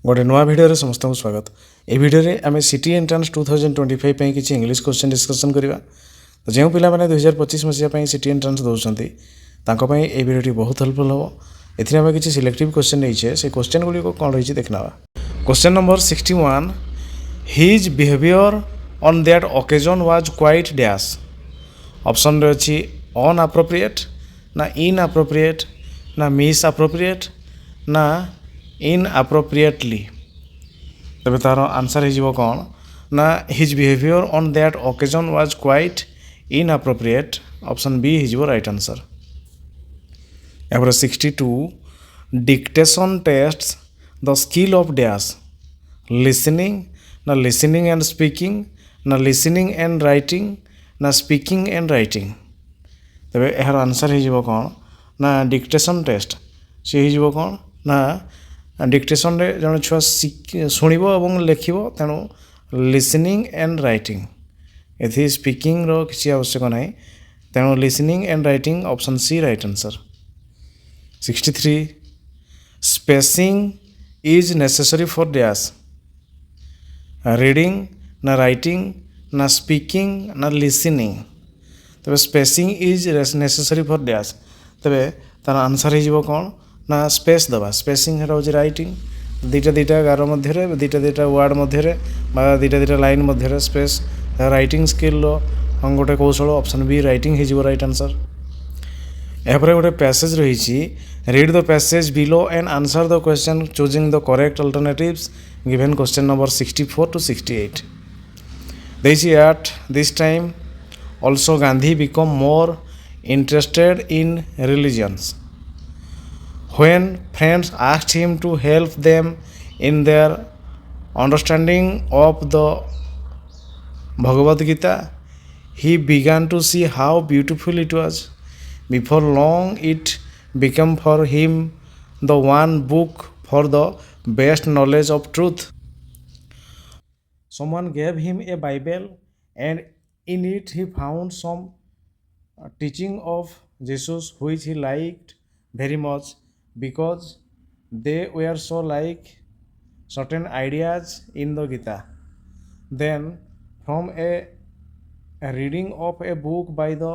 गोटे नुआ भिडियो समस्त को स्वागत। ये भिडियो आम सिटी एंट्रांस 2025 किसी इंग्लिश क्वेश्चन डिस्कसन करवा। तो जो पिला मैंने 2025 मसीहा सिटी एंट्रांस दौरान ये भिडियो बहुत हेल्पफुल हम। एमें किसी सिलेक्टिव क्वेश्चन नहीं से क्वेश्चन गुड़ी कौन रही देखना। Question number 61, his behaviour on that occasion was quite dash. Option रे अच्छी अनअप्रोप्रिएट, ना इनअप्रोप्रिएट, ना मिसअप्रोप्रिएट, ना इनअप्रोप्रिएटली। तबे तार आंसर हो कौन ना his behaviour on that occasion was quite inappropriate. Option B हो राइट आंसर। यहाँ 62, dictation test the skill of dash. Listening, ना लिसनिंग एंड स्पीकिंग, ना लिसनिंग एंड राइटिंग, ना स्पीकिंग एंड राइटिंग। तबे यार आंसर हो कौन ना डिक्टेशन टेस्ट। सी हो कौन ना डिक्टेशन रे जन छुआ शुणव और लिख तेणु लिसनिंग एंड राइटिंग। ये स्पीकिंग रो किसी आवश्यक ना, तेणु listening and writing. Option C right answer. 63, spacing is necessary for dash. Reading, ना राइटिंग, ना स्पीकिंग, ना लिसनिंग। तबे spacing is necessary for dash. तबे तार आंसर हो कौन ना स्पेस दबा। स्पेसिंग है राइटिंग। दुईटा दुईटा गार मध्य दुईटा दुईटा वार्ड मध्य दुईटा दुईटा लाइन मध्य स्पेस राइटिंग स्किल गोटे कौशल। ऑप्शन बी राइटिंग हो राइट आंसर। यहाँ गोटे पैसेज रही, read the passage below and answer the question choosing the correct alternatives given question number 64 to 68। देखिए at this time also Gandhi become more interested in religions. When friends asked him to help them in their understanding of the Bhagavad Gita, he began to see how beautiful it was. Before long, it became for him the one book for the best knowledge of truth. Someone gave him a Bible, and in it he found some teaching of Jesus which he liked very much, because they were so like certain ideas in the Gita. Then from a reading of a book by the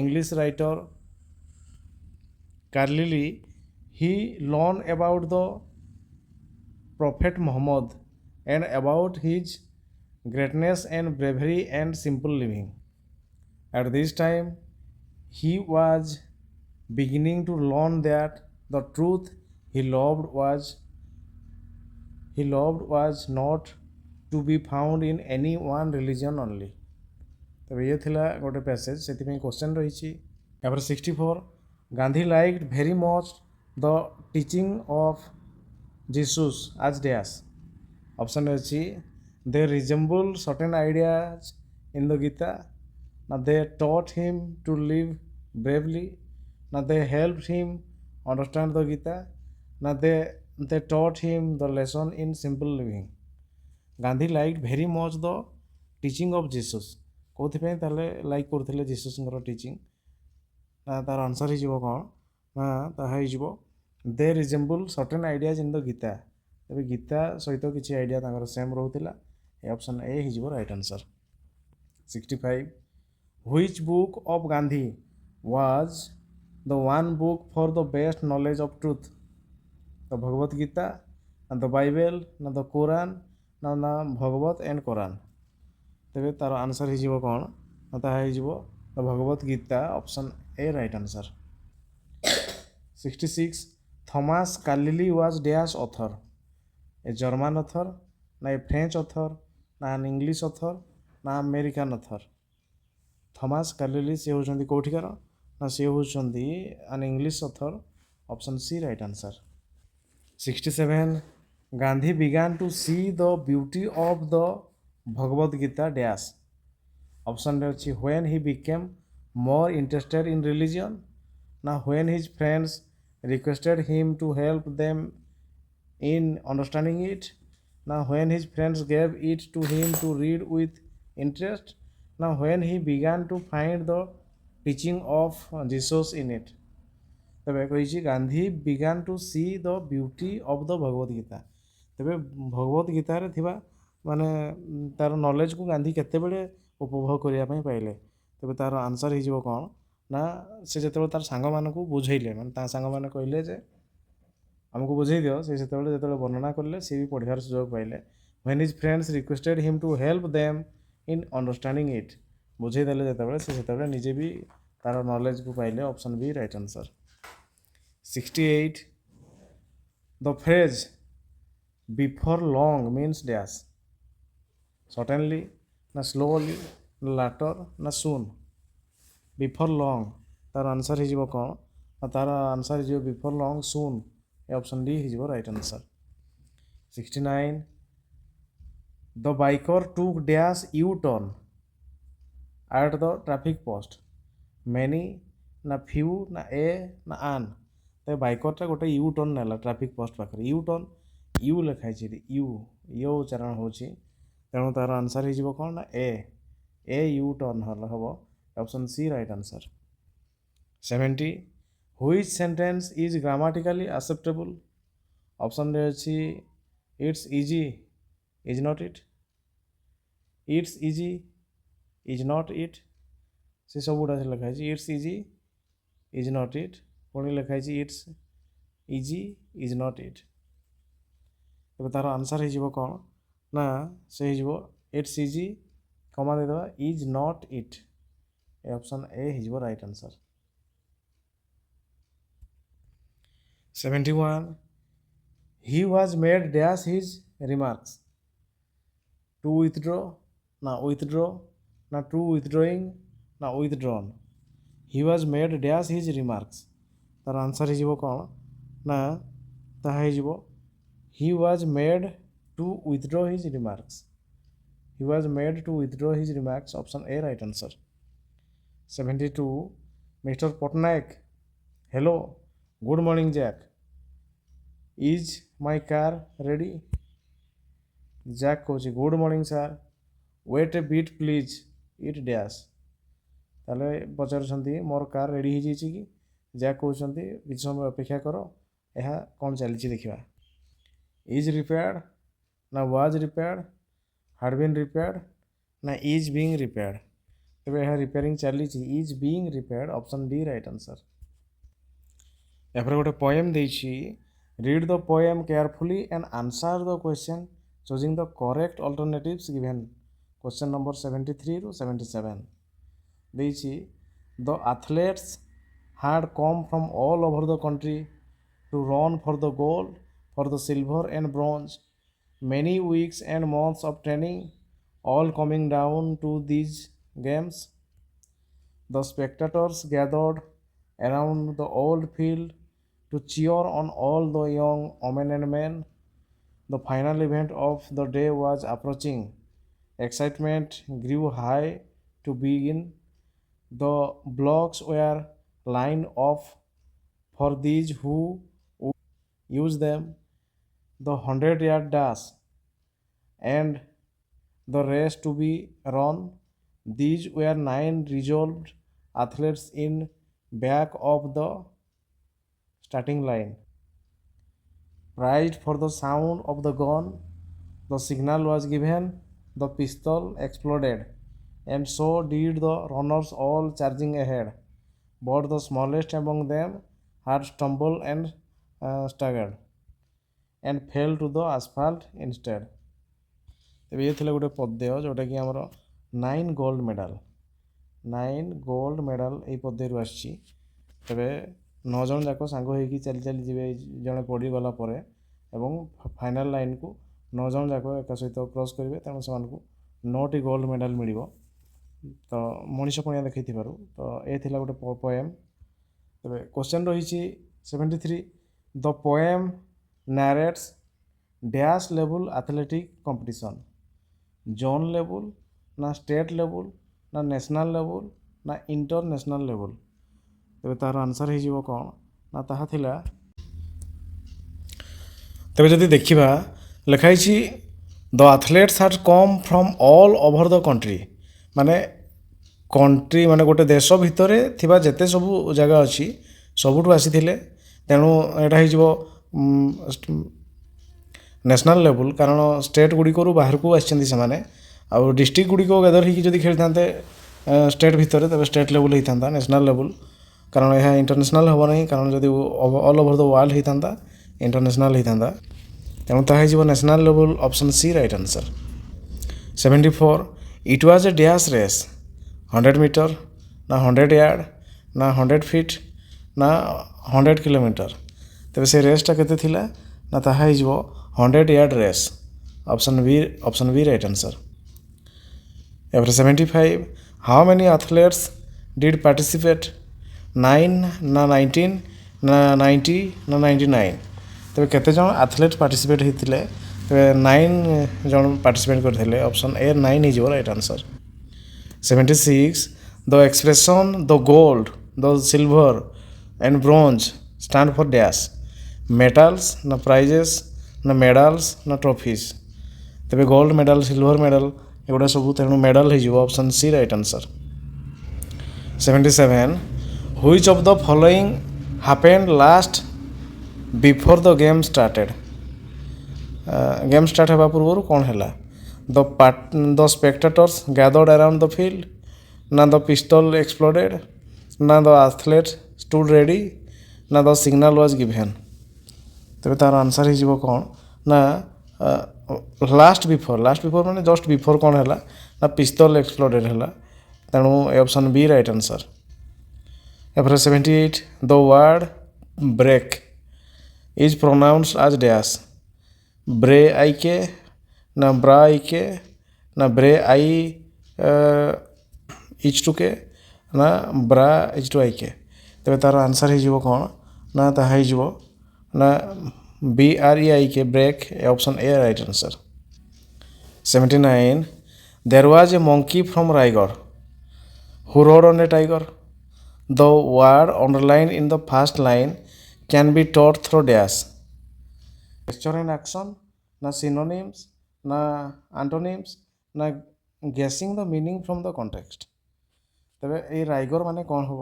English writer Carlyle, he learned about the Prophet Muhammad and about his greatness and bravery and simple living. At this time, he was beginning to learn that the truth he loved was not to be found in any one religion only. तब ये थिला गोटे passage से question रही। यहाँ 64, Gandhi liked very much the teaching of Jesus as dash. Option अच्छी they resemble certain ideas in the Gita, ना they taught him to live bravely, ना they helped him understand the Gita, na they taught him the lesson in simple living. Gandhi liked very much the teaching of Jesus. कौन ताले like करथिले Jesus teaching ना तार answer हो कौन ना ताहा हो दे resemble certain ideas in the Gita. तबे गीता सहित किसी आइडिया तांकर सेम रहउतिला। ए ऑप्शन ए हो right answer. 65, which book of Gandhi was the one book for the best knowledge of truth? The Bhagavad Gita, and the Bible, na the Quran, na Bhagavad and Quran। तबे तार answer हो कौन ना ताहा हो the Bhagavad Gita. Option A right answer. 66, Thomas Carlyle was dash author. A German author, ना a French author, ना an English author, ना अमेरिकन ऑथर। थॉमस कार्लिली से होचंदी कोठिकार ना सी होचंदी an English author. Option C right answer. 67, Gandhi began to see the beauty of the Bhagavad Gita dash. Option अच्छी when he became more interested in religion, ना when his friends requested him to help them in understanding it, ना when his friends gave it to him to read with interest, ना when he began to find the teaching of Jesus in it. तबे कही Gandhi began to see the beauty of the Bhagavad Gita. ତେବେ ଭଗବତ ଗୀତାରେ ଥିବା ମାନେ ତାର ନଲେଜକୁ ଗାନ୍ଧୀ କେତେବେଳେ ଉପଭୋଗ କରିବା ପାଇଁ ପାଇଲେ? ତେବେ ତାର ଆନ୍ସର ହେଇଯିବ କ'ଣ ନା ସେ ଯେତେବେଳେ ତାର ସାଙ୍ଗମାନଙ୍କୁ ବୁଝେଇଲେ, ମାନେ ତା ସାଙ୍ଗମାନେ କହିଲେ ଯେ ଆମକୁ ବୁଝେଇ ଦିଅ, ସେ ଯେତେବେଳେ ବର୍ଣ୍ଣନା କଲେ ସେ ବି ପଢ଼ିବାର ସୁଯୋଗ ପାଇଲେ। when his friends requested him to help them in understanding it, ବୁଝେଇ ଦେଲେ ଯେତେବେଳେ ସେ ସେତେବେଳେ ନିଜେ ବି ତାର ନଲେଜକୁ ପାଇଲେ। Option B right answer. 68 the phrase before long means dash, certainly ନା slowly ନା later ନା soon? before long ତାର ଆନ୍ସର ହେଇଯିବ କ'ଣ ନା ତାର ଆନ୍ସର ହେଇଯିବ before long soon। ଏ ଅପସନ୍ ଡି ହେଇଯିବ right answer. 69 the biker took dash U-turn at the traffic post, many ନା few ନା a ନା an? ତ ବାଇକରଟା ଗୋଟେ ୟୁ ଟର୍ନ ନେଲା ଟ୍ରାଫିକ୍ ପୋଷ୍ଟ ପାଖରେ। ୟୁ ଟର୍ନ ୟୁ ଲେଖା ହେଇଛି ଏଠି, ୟୁ ଉଚ୍ଚାରଣ ହେଉଛି, ତେଣୁ ତାର ଆନ୍ସର ହେଇଯିବ କ'ଣ ନା ଏ ୟୁ ଟର୍ନ ହେବ। Option C right answer. 70 which sentence is grammatically acceptable? ଅପସନ୍ରେ ଅଛି it's easy is not it, it's easy is not it, ସେ ସବୁଗୁଡ଼ା ଲେଖା ହେଇଛି it's easy is not it, ପୁଣି ଲେଖା ହେଇଛି it's easy is not it। ଏବେ ତାର answer ହେଇଯିବ କ'ଣ ନା ସେ ହେଇଯିବ it's easy କମା ଦେଇଦେବା is not it। A option A ହେଇଯିବ right answer. 71 he was made dash his remarks, to withdraw ନା to withdrawing ନା withdrawn? he was made dash his remarks, ତାର ଆନ୍ସର ହେଇଯିବ କ'ଣ ନା ତାହା ହେଇଯିବ he was made to withdraw his remarks, he was made to withdraw his remarks। option A right answer। 72 Mr. Patnaik, hello, good morning Jack, is my car ready? Jack କହୁଛି good morning sir, wait a bit please, it dash। ତାହେଲେ ପଚାରୁଛନ୍ତି ମୋର car ready ହେଇଯାଇଛି କି? Jack କହୁଛନ୍ତି କିଛି ସମୟ ଅପେକ୍ଷା କର, ଏହା କ'ଣ ଚାଲିଛି ଦେଖିବା। ଇଜ୍ ରିପେୟାର୍ଡ଼ ନା ୱାଜ୍ ରିପେୟାର୍ଡ଼, ହାଡ଼ ବିନ୍ ରିପେୟାର୍ଡ଼ ନା ଇଜ୍ ବିଙ୍ଗ ରିପେୟାର୍ଡ଼? ତେବେ ଏହା ରିପେୟାରିଂ ଚାଲିଛି, is being repaired. Option D right answer. ଏହାପରେ ଗୋଟେ ପୋଏମ୍ ଦେଇଛି, read the poem carefully and answer the question choosing the correct alternatives given. Question number 73 ରୁ 77 ଦେଇଛି, the athletes had come from all over the country to run for the gold, for the silver and bronze, many weeks and months of training, all coming down to these games. The spectators gathered around the old field to cheer on all the young women and men. The final event of the day was approaching. Excitement grew high to begin. The blocks were lined up for these who would use them. The 100-yard dash and the race to be run. These were 9 resolved athletes in back of the starting line. Prized for the sound of the gun, the signal was given, the pistol exploded, and so did the runners all charging ahead. But the smallest among them had stumbled and staggered and fell to the asphalt instead. ତେବେ ଇଏ ଥିଲା ଗୋଟେ ପଦ୍ୟ ଯେଉଁଟାକି ଆମର 9 gold medal ଏଇ ପଦ୍ୟରୁ ଆସିଛି। ତେବେ 9 ଜଣ ଯାକ ସାଙ୍ଗ ହେଇକି ଚାଲି ଚାଲି ଯିବେ, ଜଣେ ପଡ଼ିଗଲା ପରେ, ଏବଂ ଫାଇନାଲ ଲାଇନ୍କୁ 9 ଜଣ ଯାକ ଏକା ସହିତ କ୍ରସ୍ କରିବେ, ତେଣୁ ସେମାନଙ୍କୁ 9ଟି ଗୋଲ୍ଡ ମେଡ଼ାଲ ମିଳିବ। ତ ମଣିଷ ପଣିଆ ଦେଖେଇଥିବାରୁ ତ ଏ ଥିଲା ଗୋଟେ ପୋଏମ୍। ତେବେ କ୍ୱେଶ୍ଚନ୍ ରହିଛି 73, ଦ ପୋଏମ୍ ନାରେଟ୍ସ ଡ୍ୟାସ୍ ଲେବୁଲ୍ ଆଥଲେଟିକ୍ କମ୍ପିଟିସନ୍, ଜୋନ୍ ଲେବୁଲ୍ ନା ଷ୍ଟେଟ୍ ଲେବୁଲ୍ ନା ନ୍ୟାସନାଲ୍ ଲେବୁଲ୍ ନା ଇଣ୍ଟରନ୍ୟାସନାଲ୍ ଲେବୁଲ୍? ତେବେ ତାର ଆନ୍ସର ହେଇଯିବ କ'ଣ ନା ତାହା ଥିଲା, ତେବେ ଯଦି ଦେଖିବା ଲେଖା ହେଇଛି the athletes had come from all over the country, ମାନେ କଣ୍ଟ୍ରି ମାନେ ଗୋଟେ ଦେଶ ଭିତରେ ଥିବା ଯେତେ ସବୁ ଜାଗା ଅଛି ସବୁଠୁ ଆସିଥିଲେ, ତେଣୁ ଏଇଟା ହେଇଯିବ ନ୍ୟାସନାଲ୍ ଲେବୁଲ୍ କାରଣ ଷ୍ଟେଟ୍ ଗୁଡ଼ିକରୁ ବାହାରକୁ ଆସିଛନ୍ତି ସେମାନେ ଆଉ ଡିଷ୍ଟ୍ରିକ୍ଟ ଗୁଡ଼ିକ ଗେଦର ହେଇକି ଯଦି ଖେଳିଥାନ୍ତେ ଷ୍ଟେଟ୍ ଭିତରେ ତେବେ ଷ୍ଟେଟ୍ ଲେବୁଲ୍ ହେଇଥାନ୍ତା ନ୍ୟାସନାଲ୍ ଲେବୁଲ୍ କାରଣ ଏହା ଇଣ୍ଟରନ୍ୟାସନାଲ୍ ହେବ ନାହିଁ କାରଣ ଯଦି ଅଲ୍ ଓଭର୍ ଦ ୱାର୍ଲଡ ହେଇଥାନ୍ତା ଇଣ୍ଟରନ୍ୟାସନାଲ୍ ହେଇଥାନ୍ତା ତେଣୁ ତାହା ହେଇଯିବ national label option C right answer 74 it was a dash race 100 metre ନା 100 ୟାର୍ଡ଼ ନା 100 ଫିଟ୍ ନା 100 କିଲୋମିଟର ତେବେ ସେ ରେସ୍ଟା କେତେ ଥିଲା ନା ତାହା ହେଇଯିବ 100 yard race option B right answer ଏପରେ 75 how many athletes did participate 9 ନା 19 ନା 90 ନା 99 ତେବେ କେତେ ଜଣ ଆଥଲେଟ୍ ପାର୍ଟିସିପେଟ୍ ହେଇଥିଲେ ତେବେ 9 ଜଣ ପାର୍ଟିସିପେଟ୍ କରିଥିଲେ ଅପସନ୍ ଏ 9 ହେଇଯିବ right answer 76 the expression the gold the silver and bronze stand for dash metals ନା ପ୍ରାଇଜେସ୍ ନା ମେଡାଲ୍ସ ନା ଟ୍ରଫିଜ୍ ତେବେ ଗୋଲ୍ଡ ମେଡାଲ୍ ସିଲଭର ମେଡାଲ୍ ଏଗୁଡ଼ା ସବୁ ତେଣୁ ମେଡାଲ୍ ହେଇଯିବ option C right answer 77 which of the following happened last before the game started game start ହେବା ପୂର୍ବରୁ କ'ଣ ହେଲା ଦ ସ୍ପେକ୍ଟାଟର୍ସ ଗ୍ୟାଦର୍ଡ ଆରାଉଣ୍ଡ ଦ ଫିଲ୍ଡ ନା ଦ ପିଷ୍ଟଲ ଏକ୍ସପ୍ଲୋଡେଡ୍ ନା ଦ ଆଥଲେଟ୍ ଷ୍ଟୁଡ୍ ରେଡି ନା ଦ ସିଗ୍ନାଲ ୱାଜ୍ ଗିଭେନ୍ ତେବେ ତାର ଆନ୍ସର୍ ହେଇଯିବ କ'ଣ ନା ଲାଷ୍ଟ ବିଫୋର୍ ମାନେ ଜଷ୍ଟ ବିଫୋର୍ କ'ଣ ହେଲା ନା ପିଷ୍ଟଲ ଏକ୍ସପ୍ଲୋଡେଡ୍ ହେଲା ତେଣୁ ଏ ଅପସନ୍ ବି ରାଇଟ୍ ଆନ୍ସର୍ ଏପରେ 78 the word break is pronounced as dash ବ୍ରେ ଆଇକେ ନା ବ୍ରା ଆଇକେ ନା ବ୍ରେ ଆଇ ଇଚ୍ ଟୁ କେ ନା ବ୍ରା ଇଚ୍ ଟୁ ଆଇକେ ତେବେ ତାର ଆନ୍ସର୍ ହେଇଯିବ କ'ଣ ନା ତାହା ହେଇଯିବ ନା BREIK break option A right answer 79 there was a monkey from Raigad who rode on a tiger the word underlined in the first line can be taught through dash gesture and action na synonyms na antonyms na guessing the meaning from the context ତେବେ ଏଇ ରାଇଗର ମାନେ କ'ଣ ହେବ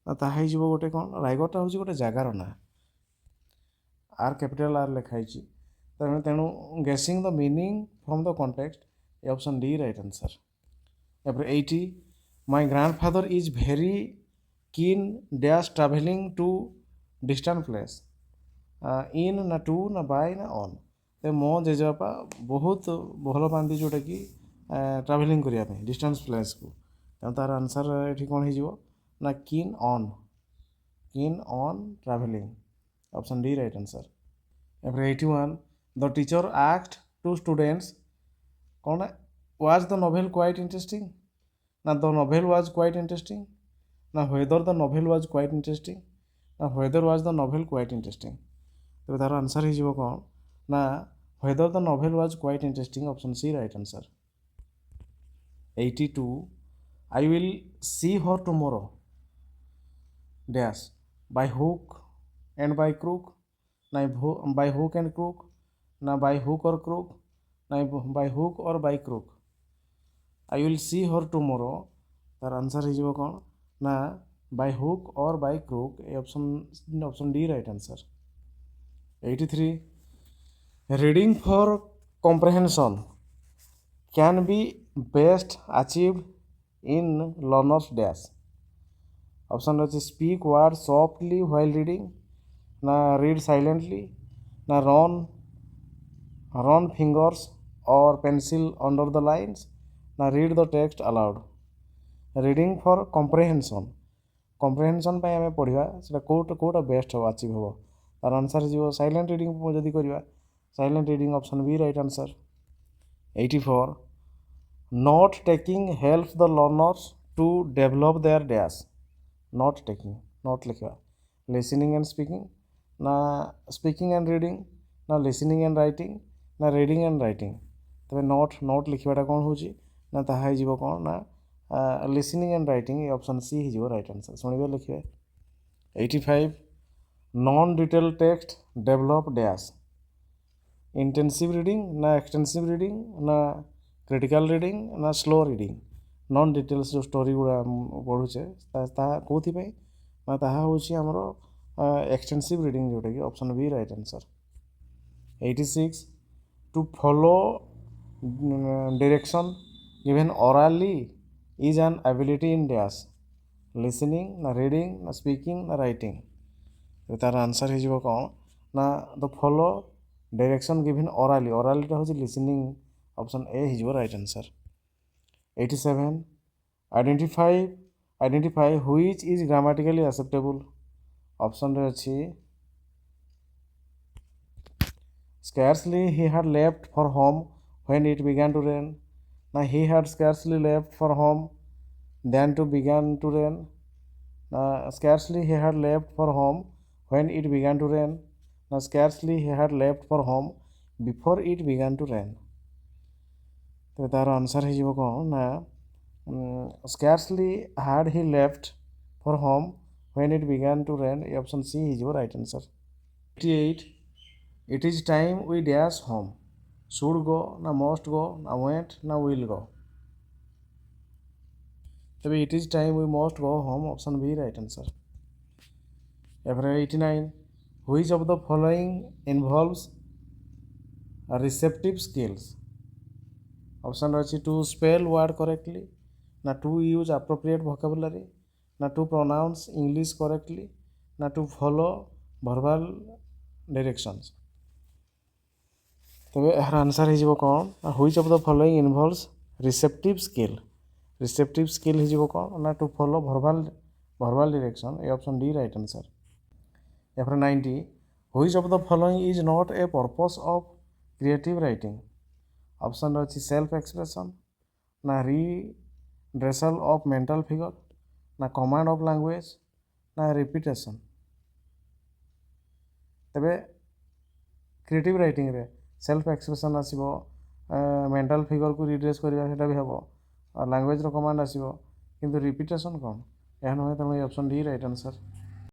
ନା ତାହା ହେଇଯିବ ଗୋଟେ କ'ଣ ରାଇଗରଟା ହେଉଛି ଗୋଟେ ଜାଗାର ନାଁ आर कैपिटल आर लिखाई तेणु guessing the meaning from the context A option D right answer एपर 80 my grandfather is very keen dash travelling to distant place in ना टू ना बाय ना ऑन तो मो जेजेबापा बहुत भल पाती जोटा कि ट्रैवलिंग करने डिस्टेंस प्लेस को तार आंसर ये कौन हो ना keen on travelling option D right answer एपर 81 the teacher asked to students कौन was the novel quite interesting ना the novel was quite interesting ना whether the novel was quite interesting ना whether was the novel quite interesting तेज तार answer हो कौन ना whether the novel was quite interesting option C right answer 82 I will see her tomorrow dash by hook and by crook na by hook and crook na by hook or crook na by hook or by crook I will see her tomorrow तार answer हो कौन ना by hook or by crook A option D right answer 83 reading for comprehension can be best achieved in learners dash option अच्छे speak words softly while reading ना read silently ना run fingers or pencil under the lines ना read the text aloud reading for comprehension पे आम पढ़ा से कौटा best हम achieve हम तार आंसर हो साइलेंट रीडिंग जदि करवा silent reading option B right answer 84 not taking helps the learners to develop their dash not taking not लिखा listening and speaking ना speaking and reading ना listening and writing ना reading and writing तबे not लिखा कौन हो ना ताहा हो कौन ना listening and writing ये ऑप्शन सी हो राइट आंसर शुणवे लिखे 85 non detail text develop dash intensive reading ना एक्सटेंसिव रीडिंग ना क्रिटिकल रीडिंग ना स्लो रीडिंग नॉन डिटेल्स जो स्टोरी गुड़ा पढ़ुचे कौन ना ताहा होची हमरो एक्सटेंसिव रीडिंग जोटा कि option B right answer 86 to follow direction given orally is an ability in dash listening na reading na speaking na writing तार आंसर हो कौन ना द फॉलो डायरेक्शन गिवन ओराली ओरालीटा हूँ लिसनिंग ऑप्शन ए हो right answer 87 identify which is grammatically acceptable option रे अच्छी scarcely he had left for home when it began to rain ना he had scarcely left for home then to began to rain ना scarcely he had left for home when it began to rain now scarcely he had left for home before it began to rain तो तार answer हो कौन ना scarcely had he left for home when it began to rain ये option C हो right answer 88 it is time we dash home should go ना must go ना went ना will go तभी it is time we must go home option B right answer 89 which of the following involves receptive skills option अच्छी to spell word correctly ना to use appropriate vocabulary ना to pronounce English correctly ना to follow verbal directions तबे यार answer हो कौन which of the following involves receptive skill हो कौन ना to follow verbal direction ये option D right answer After 90, which of the following is not a purpose of creative writing? Option अच्छी self expression, ना redressal of mental figure, ना command of language, ना repetition. तबे creative writing रे self expression आसीबो mental figure को redress करिया सेटा भी हबो और language रो command आसीबो किंतु repetition कौन यह नहे तो ऑप्शन डी राइट आंसर